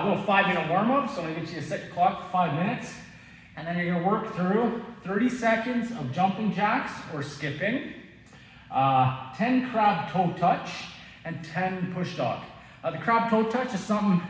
little 5-minute warm-up. So I'm gonna get you to set your clock for 5 minutes. And then you're gonna work through 30 seconds of jumping jacks or skipping, 10 crab toe touch, and 10 push dog. The crab toe touch is something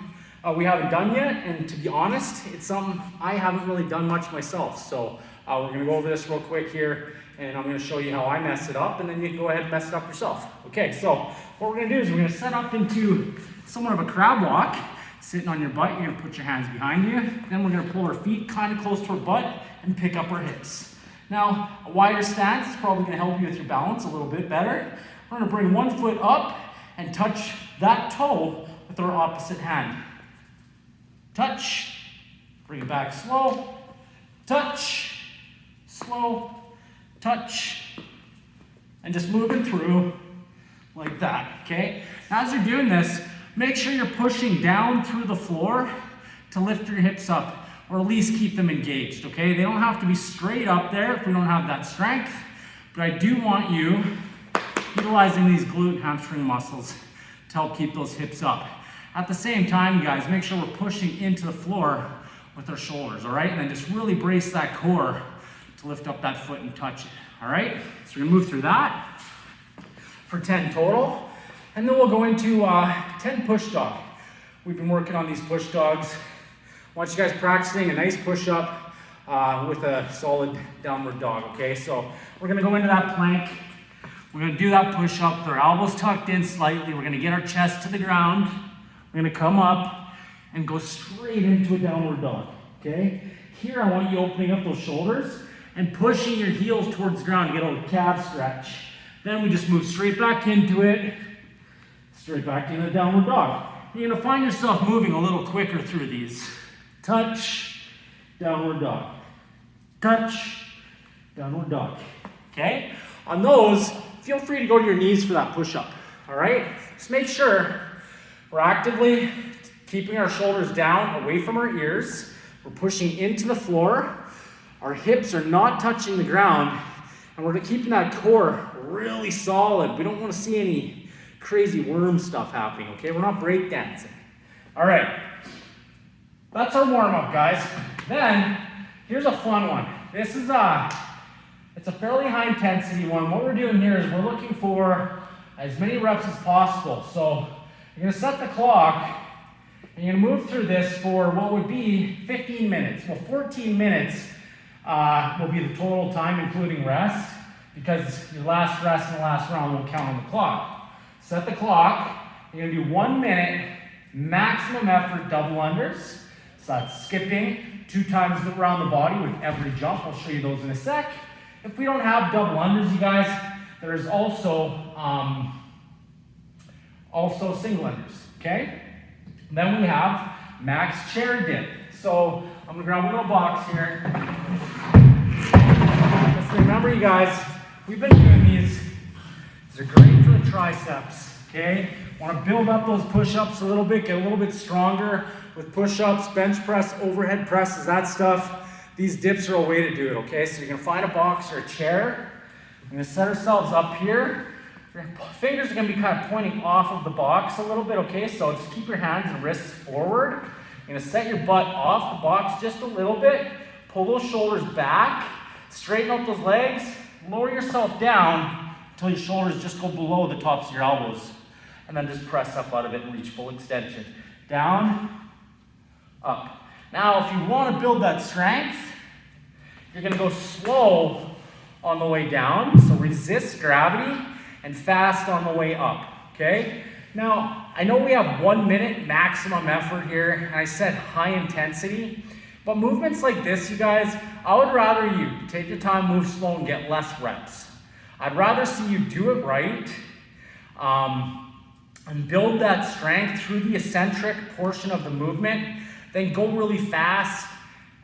we haven't done yet, and to be honest, it's something I haven't really done much myself. So we're gonna go over this real quick here, and I'm gonna show you how I mess it up, and then you can go ahead and mess it up yourself. Okay, so what we're gonna do is we're gonna set up into somewhat of a crab walk. Sitting on your butt, you're gonna put your hands behind you. Then we're gonna pull our feet kind of close to our butt and pick up our hips. Now, a wider stance is probably gonna help you with your balance a little bit better. We're gonna bring one foot up and touch that toe with our opposite hand. Touch, bring it back slow, touch, slow, touch, and just moving through like that, okay? Now, as you're doing this, make sure you're pushing down through the floor to lift your hips up, or at least keep them engaged, okay? They don't have to be straight up there if we don't have that strength, but I do want you utilizing these glute and hamstring muscles to help keep those hips up. At the same time, guys, make sure we're pushing into the floor with our shoulders, all right? And then just really brace that core to lift up that foot and touch it, all right? So we're gonna move through that for 10 total. And then we'll go into 10 push dog. We've been working on these push dogs. I want you guys practicing a nice push up with a solid downward dog, okay? So we're gonna go into that plank. We're gonna do that push up with our elbows tucked in slightly. We're gonna get our chest to the ground. We're gonna come up and go straight into a downward dog, okay? Here I want you opening up those shoulders and pushing your heels towards the ground to get a little calf stretch. Then we just move straight back into it, straight back into the downward dog. You're gonna find yourself moving a little quicker through these. Touch, downward dog. Touch, downward dog, okay? On those, feel free to go to your knees for that push-up, all right? Just make sure we're actively keeping our shoulders down away from our ears. We're pushing into the floor. Our hips are not touching the ground, and we're keeping that core really solid. We don't want to see any crazy worm stuff happening, okay? We're not breakdancing. All right, that's our warm-up, guys. Then, here's a fun one. This is it's a fairly high intensity one. What we're doing here is we're looking for as many reps as possible. So you're gonna set the clock, and you're gonna move through this for what would be 15 minutes. Well, 14 minutes will be the total time, including rest, because your last rest and the last round won't count on the clock. Set the clock. You're gonna do 1 minute maximum effort double unders. So that's skipping 2 times around the body with every jump. I'll show you those in a sec. If we don't have double unders, you guys, there's also single unders, okay? Then we have max chair dip. So I'm gonna grab a little box here. Just remember, you guys, we've been doing these. These are great for the triceps, okay? Want to build up those push-ups a little bit, get a little bit stronger with push-ups, bench press, overhead presses, that stuff. These dips are a way to do it, okay? So you're gonna find a box or a chair. We're gonna set ourselves up here. Your fingers are gonna be kind of pointing off of the box a little bit, okay? So just keep your hands and wrists forward. You're gonna set your butt off the box just a little bit. Pull those shoulders back. Straighten up those legs. Lower yourself down until your shoulders just go below the tops of your elbows. And then just press up out of it and reach full extension. Down, up. Now, if you want to build that strength, you're going to go slow on the way down. So resist gravity and fast on the way up, okay? Now, I know we have 1 minute maximum effort here, and I said high intensity, but movements like this, you guys, I would rather you take your time, move slow, and get less reps. I'd rather see you do it right and build that strength through the eccentric portion of the movement, then go really fast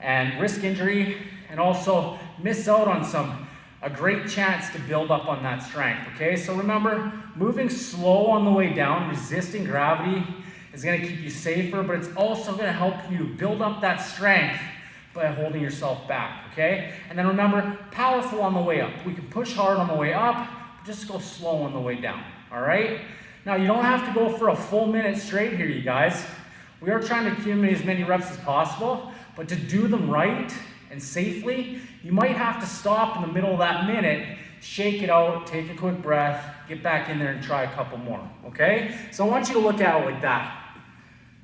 and risk injury, and also miss out on a great chance to build up on that strength, okay? So remember, moving slow on the way down, resisting gravity, is gonna keep you safer, but it's also gonna help you build up that strength by holding yourself back, okay? And then remember, powerful on the way up. We can push hard on the way up, but just go slow on the way down, all right? Now, you don't have to go for a full minute straight here, you guys. We are trying to accumulate as many reps as possible, but to do them right and safely, you might have to stop in the middle of that minute, shake it out, take a quick breath, get back in there and try a couple more, okay? So I want you to look at it like that.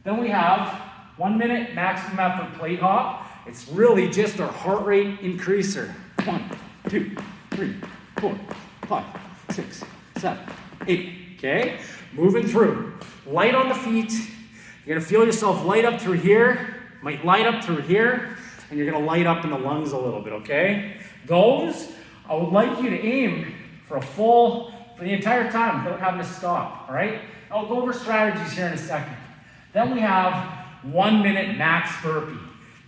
Then we have 1 minute maximum effort plate hop. It's really just our heart rate increaser. 1, 2, 3, 4, 5, 6, 7, 8, okay? Moving through. Light on the feet. You're gonna feel yourself light up through here, might light up through here, and you're gonna light up in the lungs a little bit, okay? Those, I would like you to aim for for the entire time without having to stop, all right? I'll go over strategies here in a second. Then we have 1 minute max burpee.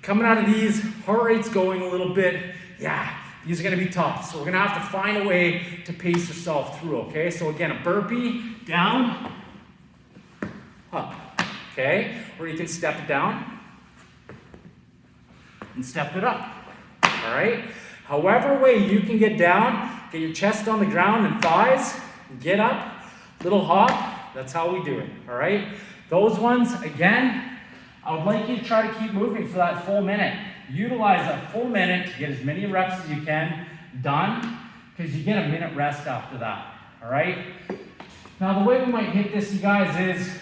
Coming out of these, heart rate's going a little bit. Yeah, these are gonna be tough. So we're gonna have to find a way to pace yourself through, okay? So again, a burpee, down, up, okay? Or you can step it down and step it up, all right? However way you can get down, get your chest on the ground and thighs, get up, little hop, that's how we do it, all right? Those ones, again, I would like you to try to keep moving for that full minute. Utilize that full minute to get as many reps as you can done, because you get a minute rest after that, all right? Now the way we might hit this, you guys, is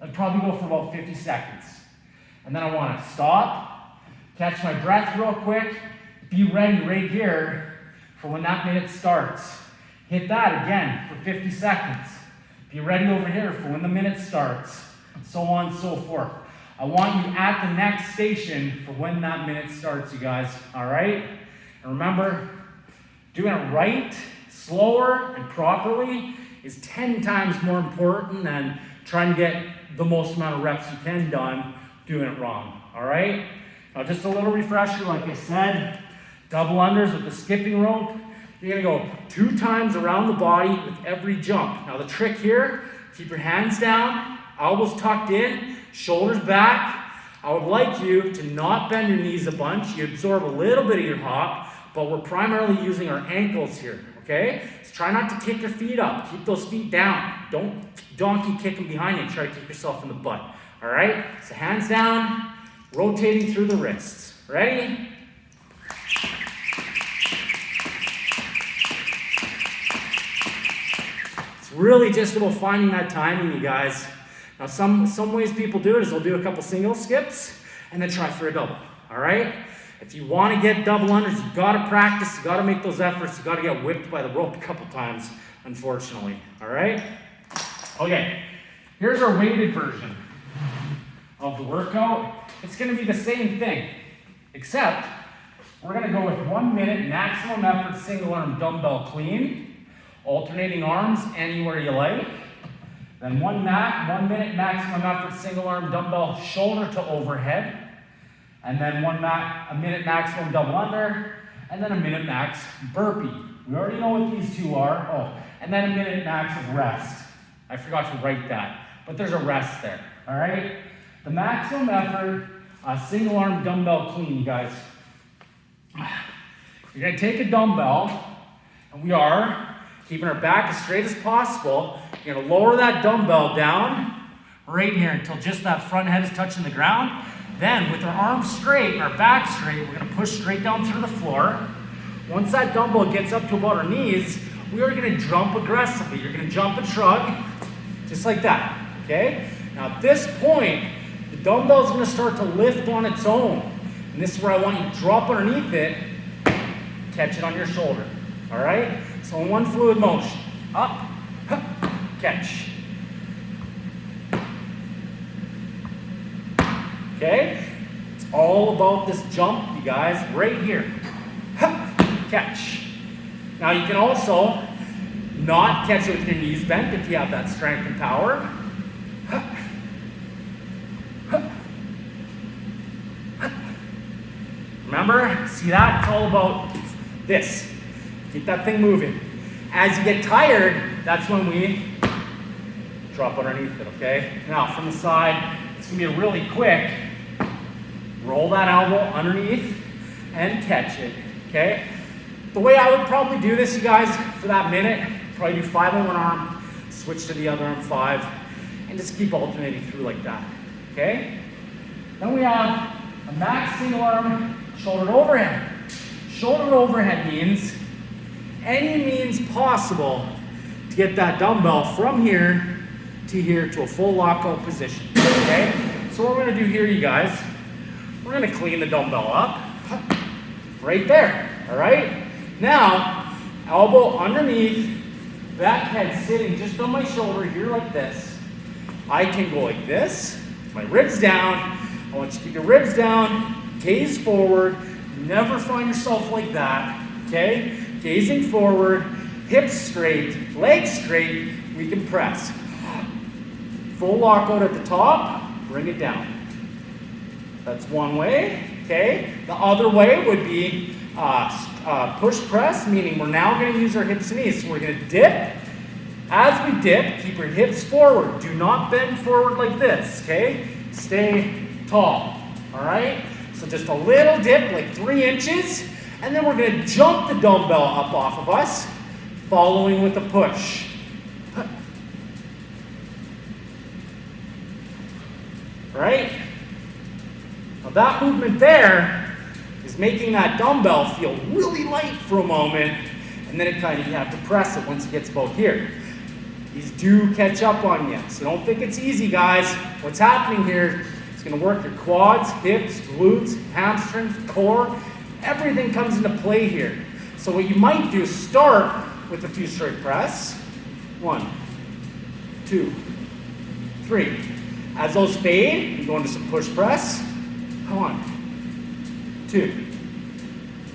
I'd probably go for about 50 seconds. And then I want to stop, catch my breath real quick, be ready right here for when that minute starts. Hit that again for 50 seconds. Be ready over here for when the minute starts, so on and so forth. I want you at the next station for when that minute starts, you guys, all right? And remember, doing it right, slower, and properly is 10 times more important than trying to get the most amount of reps you can done doing it wrong, all right? Now just a little refresher, like I said, double unders with the skipping rope. You're gonna go 2 times around the body with every jump. Now the trick here, keep your hands down, elbows tucked in, shoulders back. I would like you to not bend your knees a bunch. You absorb a little bit of your hop, but we're primarily using our ankles here, okay? So try not to kick your feet up. Keep those feet down. Don't donkey kick them behind you and try to kick yourself in the butt, all right? So hands down, rotating through the wrists. Ready? It's really just about finding that timing, you guys. Now, some ways people do it is they'll do a couple single skips and then try for a double, all right? If you want to get double unders, you got to practice, you got to make those efforts, you got to get whipped by the rope a couple times, unfortunately, all right? Okay, here's our weighted version of the workout. It's going to be the same thing, except we're going to go with 1 minute maximum effort single arm dumbbell clean, alternating arms anywhere you like. Then 1 minute maximum effort single arm dumbbell shoulder to overhead. And then a minute maximum double under. And then a minute max burpee. We already know what these two are. Oh, and then a minute max of rest. I forgot to write that, but there's a rest there, all right? The maximum effort single arm dumbbell clean, you guys. You're gonna take a dumbbell, and we are keeping our back as straight as possible. You're gonna lower that dumbbell down right here until just that front head is touching the ground. Then with our arms straight, our back straight, we're gonna push straight down through the floor. Once that dumbbell gets up to about our knees, we are gonna jump aggressively. You're gonna jump and shrug, just like that, okay? Now at this point, the dumbbell is gonna start to lift on its own. And this is where I want you to drop underneath it, catch it on your shoulder, all right? So in one fluid motion, up, catch. Okay? It's all about this jump, you guys, right here. Catch. Now you can also not catch it with your knees bent if you have that strength and power. Remember, see that? It's all about this. Keep that thing moving. As you get tired, that's when we drop underneath it, okay? Now, from the side, it's gonna be a really quick, roll that elbow underneath and catch it, okay? The way I would probably do this, you guys, for that minute, probably do 5 on one arm, switch to the other arm 5, and just keep alternating through like that, okay? Then we have a max single arm shoulder overhead. Shoulder overhead means any means possible to get that dumbbell from here to a full lockout position, okay? So what we're gonna do here, you guys, we're gonna clean the dumbbell up right there, all right? Now, elbow underneath, back head sitting just on my shoulder here like this. I can go like this, my ribs down. I want you to keep your ribs down, gaze forward. Never find yourself like that, okay? Gazing forward, hips straight, legs straight, we can press. Full lockout at the top, bring it down. That's one way, okay? The other way would be push press, meaning we're now gonna use our hips and knees. So we're gonna dip. As we dip, keep your hips forward. Do not bend forward like this, okay? Stay tall, all right? So just a little dip, like 3 inches, and then we're gonna jump the dumbbell up off of us, following with a push. Right? Now that movement there is making that dumbbell feel really light for a moment, and then you have to press it once it gets about here. These do catch up on you, so don't think it's easy, guys. What's happening here, it's gonna work your quads, hips, glutes, hamstrings, core. Everything comes into play here. So what you might do is start with a few straight press. 1, 2, 3. As those fade, you go into some push press. 1, 2,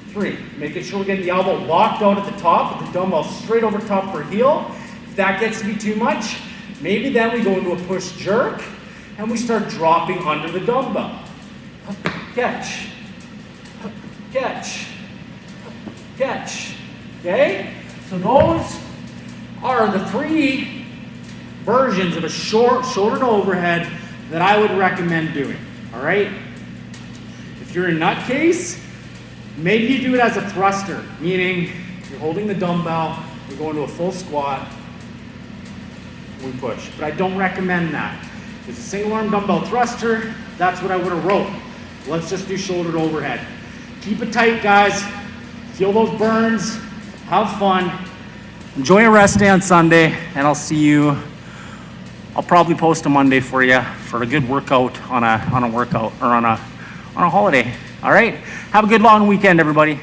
3. Making sure we're getting the elbow locked out at the top with the dumbbell straight over top for heel. If that gets to be too much, maybe then we go into a push jerk and we start dropping under the dumbbell. Catch, catch, catch. Okay? So those are the 3 versions of a shoulder to overhead that I would recommend doing, all right? If you're a nutcase, maybe you do it as a thruster, meaning you're holding the dumbbell, we go into a full squat, we push. But I don't recommend that. If it's a single arm dumbbell thruster, that's what I would have wrote. Let's just do shoulder to overhead. Keep it tight, guys. Feel those burns, have fun. Enjoy a rest day on Sunday, and I'll see you. I'll probably post a Monday for you for a good workout on a workout or on a holiday. All right. Have a good long weekend, everybody.